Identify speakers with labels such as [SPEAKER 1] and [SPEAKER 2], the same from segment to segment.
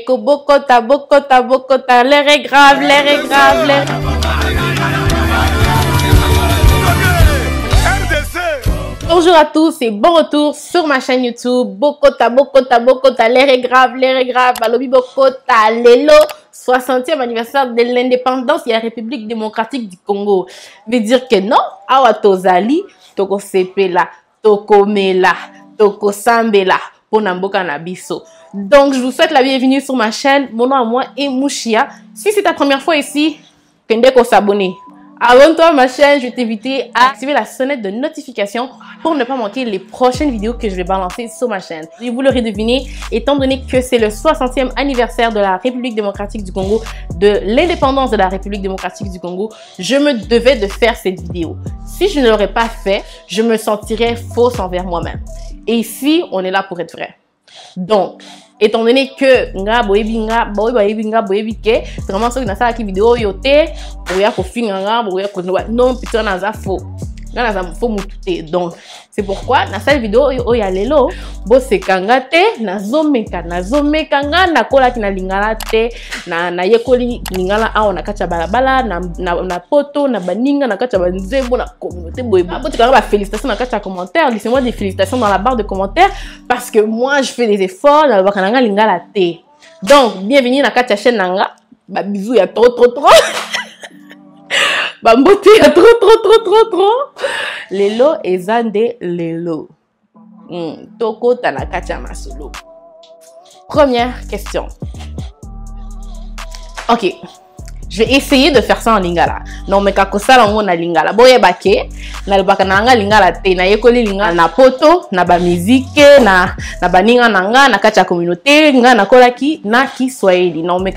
[SPEAKER 1] Bokota, Bokota, Bokota, l'air est grave, l'air est grave, l'air... Bonjour à tous et bon retour sur ma chaîne YouTube. Bokota, Bokota, Bokota, l'air est grave, l'air est grave. Balobi Bokota, Lelo, 60e anniversaire de l'indépendance de la République démocratique du Congo. Veut dire que non, awa tozali, toko sepela, toko mela, toko sambela, pona mboka na biso. Donc, je vous souhaite la bienvenue sur ma chaîne. Mon nom à moi est Mouchia. Si c'est ta première fois ici, Kendeko s'abonner. Abonne-toi à ma chaîne, je vais t'inviter à activer la sonnette de notification pour ne pas manquer les prochaines vidéos que je vais balancer sur ma chaîne. Et vous l'aurez deviné, étant donné que c'est le 60e anniversaire de la République démocratique du Congo, de l'indépendance de la République démocratique du Congo, je me devais de faire cette vidéo. Si je ne l'aurais pas fait, je me sentirais fausse envers moi-même. Et ici, on est là pour être vrai. Donc, étant donné que nga boyebi ke vraiment ceux qui na sala ki vidéo yote boya ko finga nga boya ko non putain naza faux nga naza faux mutute. Donc c'est pourquoi na sala vidéo oya lelo bo sekanga te nazomeka nga nakola ki na lingala te na yekoli lingala awo na kacha balabala na poto na baninga na kacha banzebo na communauté boyebi bo tikanga ba félicitations na kacha commentaire. Laissez-moi des félicitations dans la barre de commentaires parce que moi je fais des efforts na bakana nga lingala te. Donc bienvenue na kacha chaîne nanga. Ba bisous ya trop ba mbote ya trop lelo ezande lelo toko tanakacha masolo. Première question. Ok, je vais essayer de faire ça en lingala. Non mais kakosala ngo na lingala boye bake na lebaka nanga lingala te na yekoli lingala na poto na ba musique na baninga nanga na kacha communauté nga na kolaki na Kiswahili. Non mais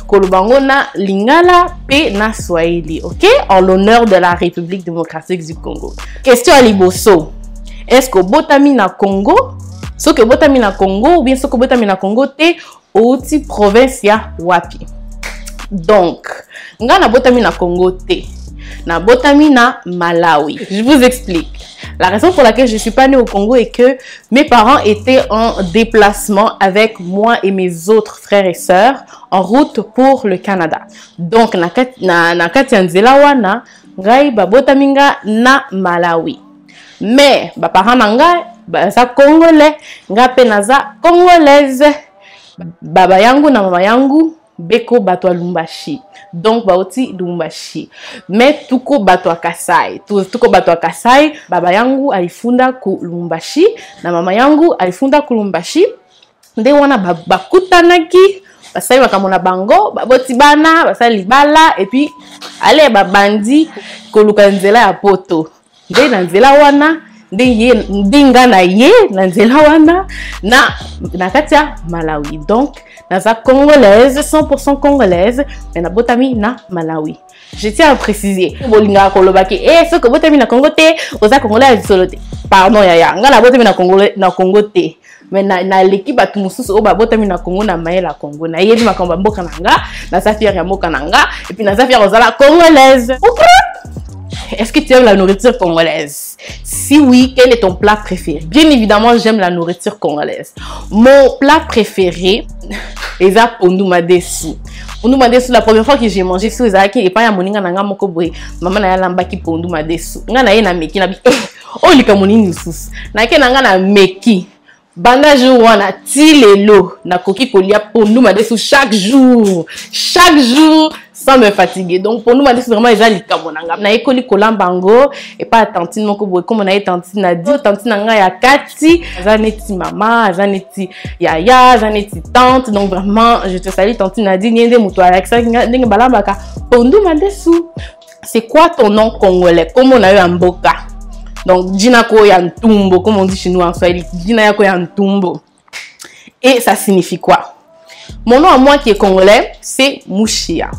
[SPEAKER 1] kolubango na lingala pe na Swahili. OK, en l'honneur de la République démocratique du Congo. Question à liboso. Est-ce que botami na Congo? So que botami na Congo ou bien so que botami na Congo te outi province ya wapi? Donc, nga na botami na Congo te, na botami na Malawi. Je vous explique. La raison pour laquelle je ne suis pas née au Congo est que mes parents étaient en déplacement avec moi et mes autres frères et sœurs en route pour le Canada. Donc, na kati ya nzela wana, ngai ba botami nga na Malawi. Mais, ba parents na ngai, baza Congolais, nga pe naza Congolaise. Baba yangu na mama yangu, beko batwa Lumbashi. Donc baoti Lumbashi. Mais tuko batwa Kasai. Tuko batwa Kasai, baba yangu alifunda ku Lumbashi na mama yangu alifunda ku Lumbashi. Nde wana bakutanaki, basali bakamona bango, baboti bana, basali libala et puis allez babandi koluka nzela ya poto. Nde na nzela wana ndinga na ye na nzela wana na katia Malawi. Donc naza congolaise, 100% congolaise, mais na botami na Malawi. Je tiens à préciser, bolinga kolobaki ce que botami na Congo te, oza congolais solo te. Pardon yaya, nga na botami na Congo te. Mais na l'équipe batu mususu o ba botami na Congo na maela Congo. Na yebi makambo mboka nanga, na safia ya mboka nanga, et puis na safia ozala congolaise. Est-ce que tu aimes la nourriture congolaise? Si oui, quel est ton plat préféré? Bien évidemment, j'aime la nourriture congolaise. Mon plat préféré est la pondu madesu. Pondu madesu, la première fois que j'ai mangé sur les araki, et pas ya moninga nanga moko boy. Maman na ya lambaki pondu madesu. Nga na ye na meki na bi. Oh lika monini sus. Na ke nanga na meki. Banda jour wana ti lelo na koki kolia pondu madesu chaque jour sans me fatiguer. Donc pour nous madesu vraiment ils ali kamonanga na ekoli kolambango et pas tantine moko boy comme on a tantine na di tantine nga ya kati azaneti mama azaneti yaya azaneti tante. Donc vraiment je te salue tantine na di niende muto Alexa ndenge balambaka pondu madesu. C'est quoi ton nom congolais? Comme on a eu en Mboka? Donc, Jinako Yantumbo, comme on dit chez nous en Swahili, Jinako Yantumbo. Et ça signifie quoi? Mon nom à moi qui est congolais, c'est Mouchia.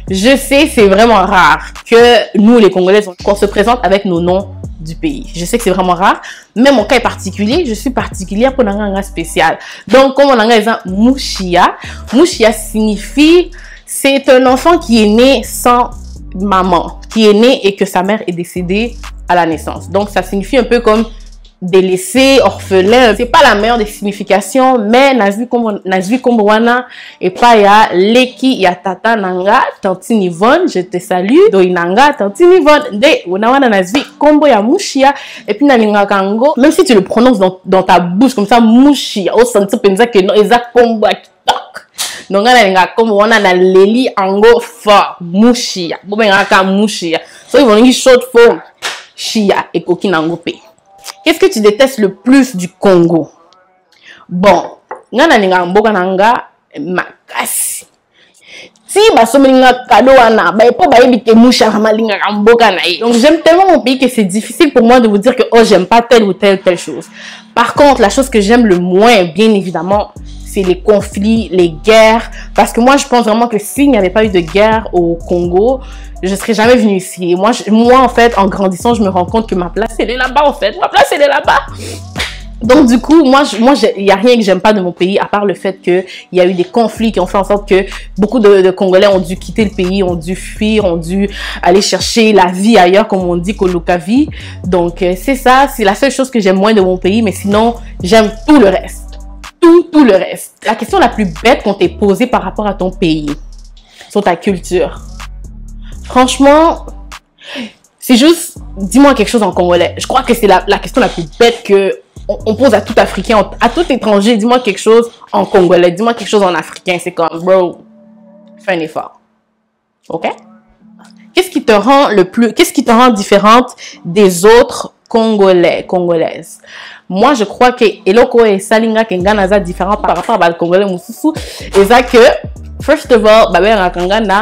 [SPEAKER 1] Je sais, c'est vraiment rare que nous, les Congolais, qu'on se présente avec nos noms du pays. Je sais que c'est vraiment rare, mais mon cas est particulier. Je suis particulière pour un spécial. Donc, comme on a un Mouchia, Mouchia signifie, c'est un enfant qui est né sans maman, qui est né et que sa mère est décédée à la naissance. Donc, ça signifie un peu comme délaissé, orphelin. C'est pas la meilleure des significations, mais nazwi kombo wana et pas ya leki ya tata nanga tantine Yvonne, je te salue. Do inanga tantine Yvonne de wana nazwi kombo ya mushia et puis nalinga kango, même si tu le prononces dans ta bouche comme ça mushia, au senti penza que non exact kombo akitok. Donc nalinga kombo wana na leli ango fort mushia. Bo benga ka mushia. So ils vont dire short form shia et koki nango pe. Qu'est-ce que tu détestes le plus du Congo? Bon, ngana ninga mboka nanga makasi. Si basomi ninga kado wana, ba epo ba yebite musha malinga mboka na ye. Donc j'aime tellement mon pays que c'est difficile pour moi de vous dire que oh j'aime pas telle ou telle chose. Par contre, la chose que j'aime le moins, bien évidemment, c'est les conflits, les guerres. Parce que moi, je pense vraiment que s'il n'y avait pas eu de guerre au Congo, je ne serais jamais venue ici. Et moi, en fait, en grandissant, je me rends compte que ma place, elle est là-bas, en fait. Ma place, elle est là-bas. Donc, du coup, moi, il n'y a rien que j'aime pas de mon pays, à part le fait qu'il y a eu des conflits qui ont fait en sorte que beaucoup de Congolais ont dû quitter le pays, ont dû fuir, ont dû aller chercher la vie ailleurs, comme on dit, Kolokavi. Donc, c'est ça. C'est la seule chose que j'aime moins de mon pays. Mais sinon, j'aime tout le reste. Tout le reste. La question la plus bête qu'on t'ait posée par rapport à ton pays, sur ta culture. Franchement, c'est juste, dis-moi quelque chose en congolais. Je crois que c'est la question la plus bête que on pose à tout Africain, à tout étranger. Dis-moi quelque chose en congolais, dis-moi quelque chose en africain. C'est comme, bro, fais un effort. Ok? Qu'est-ce qui te rend différente des autres Congolais, Congolaises? Moi, je crois que eloko et salinga kengana différent par rapport à Congolais mususu. Et ça que, first of all,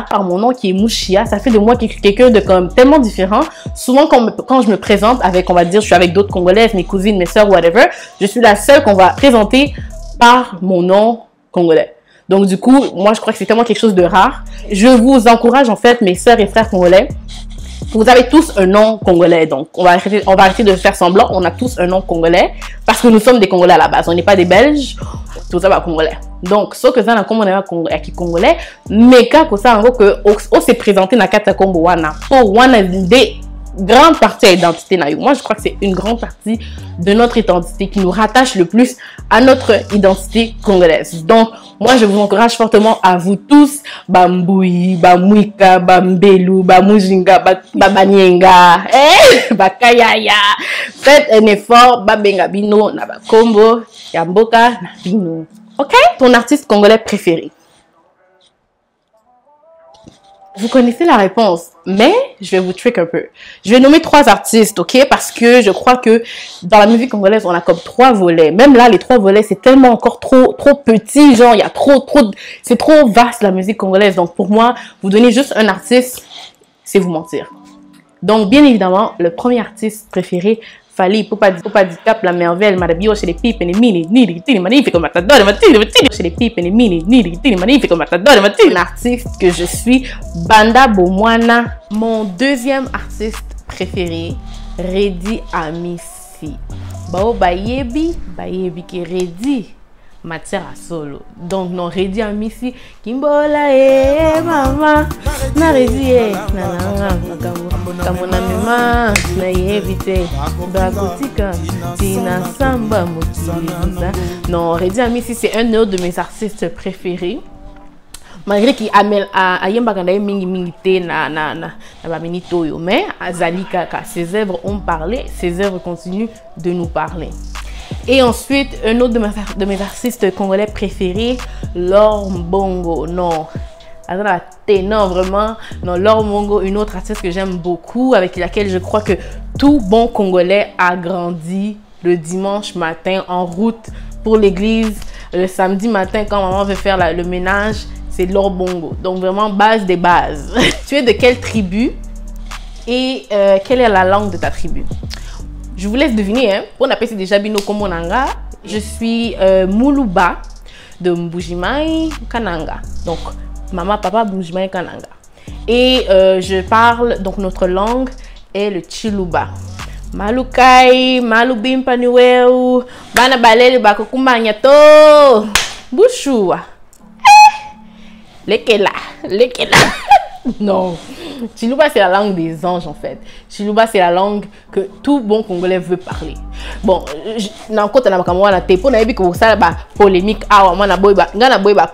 [SPEAKER 1] par mon nom qui est Mushia, ça fait de moi quelqu'un de comme tellement différent. Souvent, quand je me présente avec, on va dire, je suis avec d'autres Congolaises, mes cousines, mes soeurs, whatever, je suis la seule qu'on va présenter par mon nom congolais. Donc, du coup, moi, je crois que c'est tellement quelque chose de rare. Je vous encourage, en fait, mes soeurs et frères congolais. Vous avez tous un nom congolais, donc on va arrêter de faire semblant. On a tous un nom congolais parce que nous sommes des Congolais à la base. On n'est pas des Belges, tout ça va congolais. Donc, ce que ça n'a comme on est congolais, mais quand ça en gros que on s'est présenté dans kata Congo wana pour wana des grande partie à l'identité naïve. Moi, je crois que c'est une grande partie de notre identité qui nous rattache le plus à notre identité congolaise. Donc, moi, je vous encourage fortement à vous tous, Bamboui, Bamouika, Bambelou, Bamujinga, Babanienga, Bakayaya. Faites un effort, Babengabino, Nabakombo, Yamboka, Nabino. Ok? Ton artiste congolais préféré? Vous connaissez la réponse, mais je vais vous trick un peu. Je vais nommer 3 artistes, ok? Parce que je crois que dans la musique congolaise, on a comme 3 volets. Même là, les 3 volets, c'est tellement encore trop petit. Genre, il y a c'est trop vaste la musique congolaise. Donc, pour moi, vous donner juste un artiste, c'est vous mentir. Donc, bien évidemment, le premier artiste préféré, Fally Ipupa Dicap, la merveille, Marabio chez les pipes et les mini, ni magnifique matador, chez les pipes et les mini, ni magnifique matador, l'artiste que je suis, Banda Bomwana. Mon deuxième artiste préféré, Redi Amissi. Bao Bayebi qui Redi matière à solo. Donc non, Redi Amissi, Kimbola mama, na Redi Kamona mema na éviter Bakotika Tina Samba Motiza. Non, Redi Amissi c'est un autre de mes artistes préférés. Malgré qu'il a yemba kandaye mingi te na ba minito yo, mais azali kaka, ses œuvres ont parlé, ses œuvres continuent de nous parler. Et ensuite, un autre de mes artistes congolais préférés, Laure Mbongo. Non, non, vraiment, non, Laure Mbongo, une autre artiste que j'aime beaucoup, avec laquelle je crois que tout bon Congolais a grandi le dimanche matin en route pour l'église, le samedi matin quand maman veut faire le ménage, c'est Laure Mbongo. Donc vraiment, base des bases. Tu es de quelle tribu et quelle est la langue de ta tribu? Je vous laisse deviner, hein. On appelle ça déjà Bino Komonanga. Je suis Muluba de Mbujimai Kananga. Donc, maman, papa, Mbujimai Kananga. Et je parle, donc notre langue est le Chiluba. Malukai, Malubim Panueu, Bana Balele Bakokumanyato, Bouchoua. Lekela. Non. Chiluba, c'est la langue des anges, en fait. Chiluba, c'est la langue que tout bon Congolais veut parler. Bon, dans le côté de la Cameroun, on a vu que ça va polémique. Ah, moi, na boy ba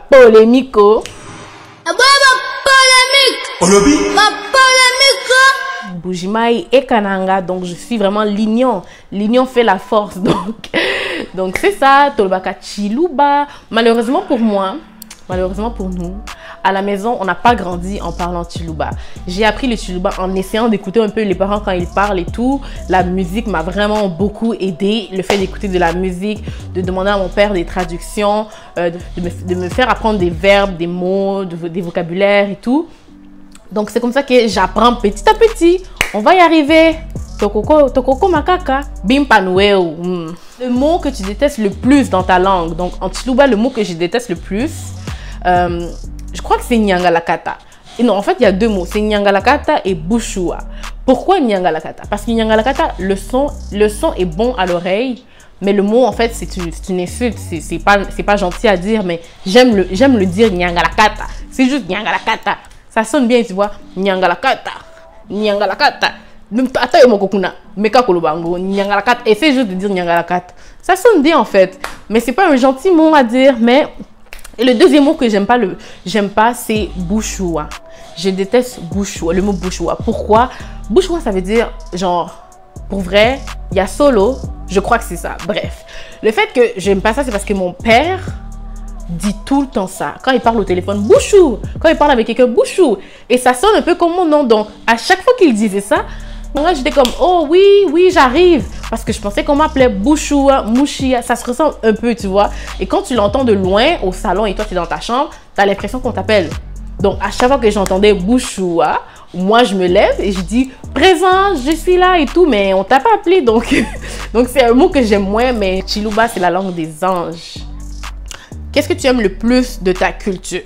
[SPEAKER 1] polémique.
[SPEAKER 2] Polémique.
[SPEAKER 1] Bujimaï et Kananga, donc je suis vraiment l'union. L'union fait la force, donc c'est ça, Tolbaka Chiluba. Malheureusement pour moi, malheureusement pour nous, à la maison, on n'a pas grandi en parlant Chiluba. J'ai appris le Chiluba en essayant d'écouter un peu les parents quand ils parlent et tout. La musique m'a vraiment beaucoup aidé. Le fait d'écouter de la musique, de demander à mon père des traductions, de me faire apprendre des verbes, des mots, des vocabulaires et tout. Donc c'est comme ça que j'apprends petit à petit. On va y arriver. Tokoko makaka. Bimpanoueo. Le mot que tu détestes le plus dans ta langue. Donc en Chiluba, le mot que je déteste le plus, je crois que c'est Nyangalakata. Et non, en fait, il y a deux mots. C'est Nyangalakata et Bushua. Pourquoi Nyangalakata? Parce que Nyangalakata, le son est bon à l'oreille. Mais le mot, en fait, c'est une insulte. C'est pas gentil à dire, mais j'aime le dire Nyangalakata. C'est juste Nyangalakata. Ça sonne bien, tu vois. Nyangalakata. Nyangalakata. Attends, mon kokuna. Meka kolobango. Nyangalakata. Essaye juste de dire Nyangalakata. Ça sonne bien, en fait. Mais c'est pas un gentil mot à dire. Mais. Et le deuxième mot que j'aime pas, c'est Bushua. Je déteste Bushua, le mot Bushua. Pourquoi? Bushua, ça veut dire, genre, pour vrai, il y a solo. Je crois que c'est ça. Bref. Le fait que j'aime pas ça, c'est parce que mon père dit tout le temps ça. Quand il parle au téléphone, Bouchou. Quand il parle avec quelqu'un, Bouchou. Et ça sonne un peu comme mon nom. Donc, à chaque fois qu'il disait ça, moi, j'étais comme, oh oui, j'arrive. Parce que je pensais qu'on m'appelait Bouchoua, Mouchia. Ça se ressemble un peu, tu vois. Et quand tu l'entends de loin, au salon, et toi, tu es dans ta chambre, tu as l'impression qu'on t'appelle. Donc, à chaque fois que j'entendais Bouchoua, moi, je me lève et je dis, présent, je suis là et tout. Mais on t'a pas appelé, donc c'est un mot que j'aime moins. Mais Chiluba, c'est la langue des anges. Qu'est-ce que tu aimes le plus de ta culture?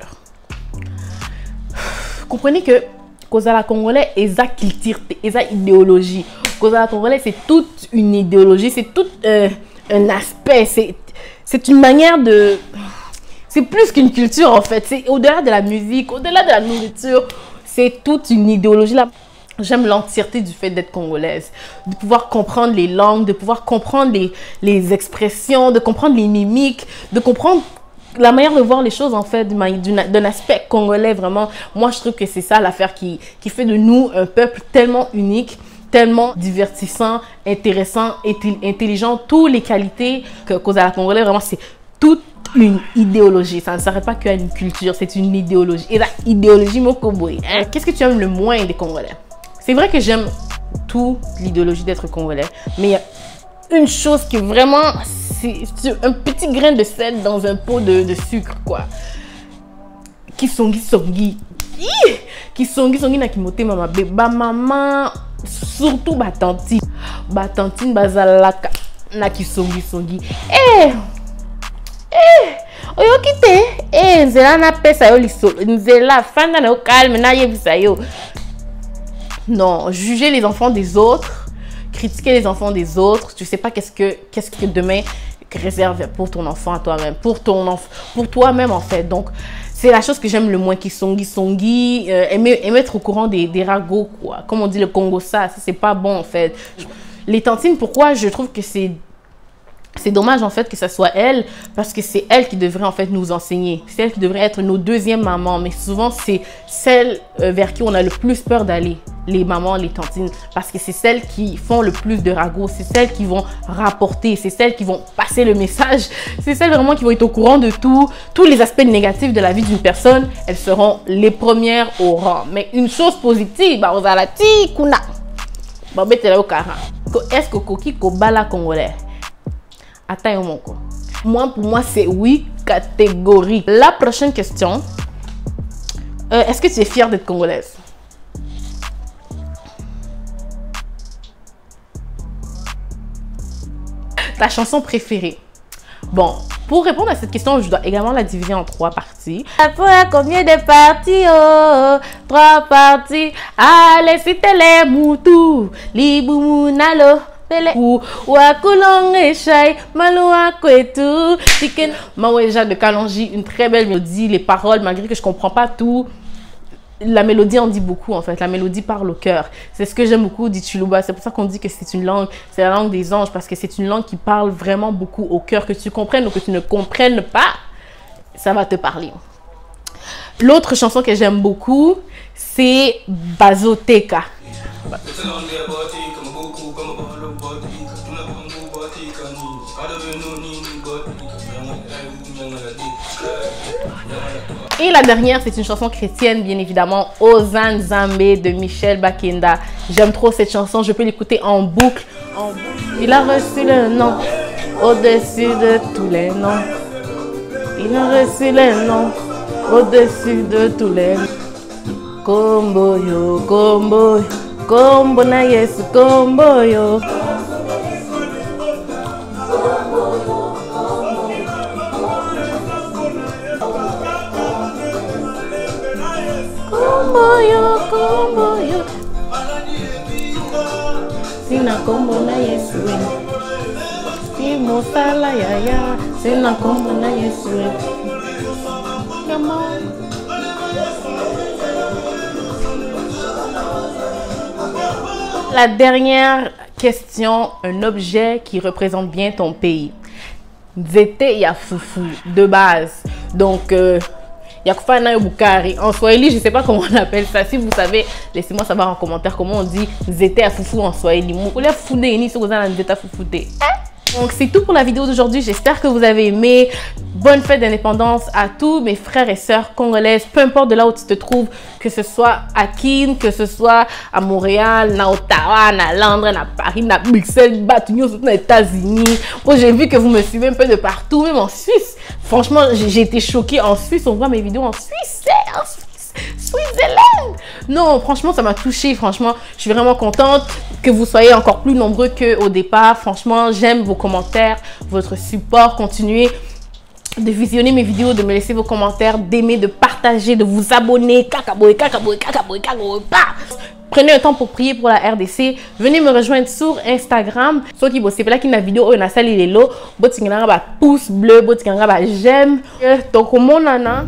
[SPEAKER 1] Comprenez que Kozala Congolais, eza culture, eza idéologie. Kozala Congolais, c'est toute une idéologie, c'est tout un aspect, c'est une manière de... C'est plus qu'une culture en fait, c'est au-delà de la musique, au-delà de la nourriture, c'est toute une idéologie là. J'aime l'entièreté du fait d'être congolaise, de pouvoir comprendre les langues, de pouvoir comprendre les expressions, de comprendre les mimiques, de comprendre la manière de voir les choses en fait d'un aspect congolais vraiment. Moi je trouve que c'est ça l'affaire qui fait de nous un peuple tellement unique, tellement divertissant, intéressant, intelligent, toutes les qualités que Kozala Congolais vraiment c'est toute une idéologie. Ça ne s'arrête pas qu'à une culture, c'est une idéologie. Et la idéologie mokoboy. Qu'est-ce que tu aimes le moins des Congolais? C'est vrai que j'aime toute l'idéologie d'être congolais, mais il y a une chose qui est vraiment, c'est un petit grain de sel dans un pot de sucre, quoi. Kisongi. Kisongi na kimote mama beba maman, surtout batantine. Batantine bazalaka na kisongi. Oyo kite, nzela na pesa yo lisolo, nzela fanda na yo calme na yebisa yo. Non, juger les enfants des autres, critiquer les enfants des autres, tu sais pas qu'est-ce que demain réserve pour ton enfant à toi-même, pour toi-même en fait. Donc c'est la chose que j'aime le moins, qui songi, aimer être au courant des ragots, quoi. Comme on dit le Congo, ça c'est pas bon en fait. Les tantines, pourquoi je trouve que c'est dommage en fait que ça soit elle, parce que c'est elle qui devrait en fait nous enseigner. C'est elle qui devrait être nos deuxièmes mamans, mais souvent c'est celle vers qui on a le plus peur d'aller, les mamans, les tantines, parce que c'est celles qui font le plus de ragots, c'est celles qui vont rapporter, c'est celles qui vont passer le message, c'est celles vraiment qui vont être au courant de tous les aspects négatifs de la vie d'une personne. Elles seront les premières au rang. Mais une chose positive, bah on a la tikuna, bah betela au kara. Est-ce que koki kobala congolais? Attends mon coup. Moi, pour moi, c'est oui, catégorique. La prochaine question. Est-ce que tu es fière d'être congolaise? Ta chanson préférée? Bon, pour répondre à cette question, je dois également la diviser en 3 parties. Pour combien de parties? Oh, 3 parties. Allez, c'était les moutous. Liboumounalo. Maweja de Kalonji, une très belle mélodie, les paroles, malgré que je comprends pas tout, la mélodie en dit beaucoup en fait. La mélodie parle au cœur. C'est ce que j'aime beaucoup d'Ichuluba. C'est pour ça qu'on dit que c'est une langue, c'est la langue des anges, parce que c'est une langue qui parle vraiment beaucoup au cœur. Que tu comprennes ou que tu ne comprennes pas, ça va te parler. L'autre chanson que j'aime beaucoup, c'est Bazoteka. Et la dernière, c'est une chanson chrétienne, bien évidemment, Ozan Zambé de Michel Bakenda. J'aime trop cette chanson, je peux l'écouter en boucle. Il a reçu le nom au-dessus de tous les noms. Il a reçu le nom au-dessus de tous les noms. Combo yo, combo, combo na yesu, combo yo. Combo yo, combo yo. Sina combo na yesu. Si mosala ya ya, sina combo na yesu. Come on. La dernière question, un objet qui représente bien ton pays. Nzete ya fufu de base. Donc, Yakufana Yobukari. En Swahili, je ne sais pas comment on appelle ça. Si vous savez, laissez-moi savoir en commentaire comment on dit Nzete ya fufu en Swahili. Donc, c'est tout pour la vidéo d'aujourd'hui. J'espère que vous avez aimé. Bonne fête d'indépendance à tous mes frères et sœurs congolaises, peu importe de là où tu te trouves, que ce soit à Kin, que ce soit à Montréal, à Ottawa, à Londres, à Paris, à Bruxelles, aux États-Unis. Bon, j'ai vu que vous me suivez un peu de partout, même en Suisse. Franchement, j'ai été choquée. En Suisse, on voit mes vidéos en Suisse. En Suisse. Switzerland. Non, franchement, ça m'a touchée. Franchement, je suis vraiment contente que vous soyez encore plus nombreux qu'au départ. Franchement, j'aime vos commentaires, votre support. Continuez de visionner mes vidéos, de me laisser vos commentaires, d'aimer, de partager, de vous abonner. Prenez un temps pour prier pour la RDC. Venez me rejoindre sur Instagram. Ceux qui bossent, là qui la vidéo, on a sali les lots. Botinganga ba pouce bleu, botinganga ba j'aime. Donc, mon nana.